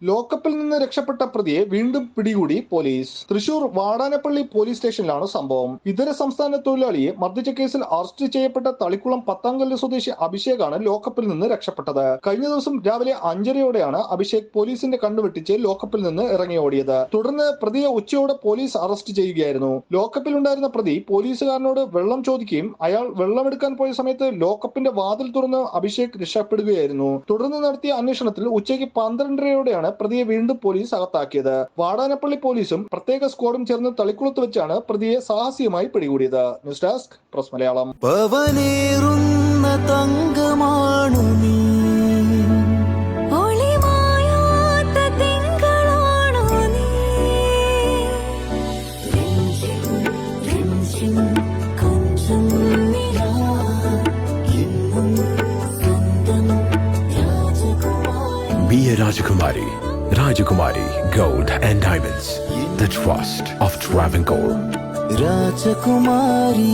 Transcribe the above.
ലോക്കപ്പിൽ നിന്ന് രക്ഷപ്പെട്ട പ്രതിയെ വീണ്ടും പിടികൂടി പോലീസ്. തൃശൂർ വാടാനപ്പള്ളി പോലീസ് സ്റ്റേഷനിലാണ് സംഭവം. ഇതര സംസ്ഥാന തൊഴിലാളിയെ മർദ്ദിച്ച കേസിൽ അറസ്റ്റ് ചെയ്യപ്പെട്ട തളിക്കുളം പത്താംകല്ല് സ്വദേശി അഭിഷേകാണ് ലോക്കപ്പിൽ നിന്ന് രക്ഷപ്പെട്ടത്. കഴിഞ്ഞ ദിവസം രാവിലെ 5:30യോടെയാണ് അഭിഷേക് പോലീസിന്റെ കണ്ണുവെട്ടിച്ച് ലോക്കപ്പിൽ നിന്ന് ഇറങ്ങി ഓടിയത്. തുടർന്ന് പ്രതിയെ ഉച്ചയോടെ പോലീസ് അറസ്റ്റ് ചെയ്യുകയായിരുന്നു. ലോക്കപ്പിലുണ്ടായിരുന്ന പ്രതി പോലീസുകാരനോട് വെള്ളം ചോദിക്കുകയും അയാൾ വെള്ളമെടുക്കാൻ പോയ സമയത്ത് ലോക്കപ്പിന്റെ വാതിൽ തുറന്ന് അഭിഷേക് രക്ഷപ്പെടുകയായിരുന്നു. തുടർന്ന് നടത്തിയ അന്വേഷണത്തിൽ ഉച്ചയ്ക്ക് 12:30യോടെയാണ് പ്രതിയെ വീണ്ടും പോലീസ് അകത്താക്കിയത്. വാടാനപ്പള്ളി പോലീസും പ്രത്യേക സ്ക്വാഡും ചേർന്ന് തളിക്കുളത്ത് വെച്ചാണ് പ്രതിയെ സാഹസികമായി പിടികൂടിയത്. News desk press Malayalam. Be a Rajakumari. Rajakumari Gold and Diamonds. The trust of Travancore. Rajakumari.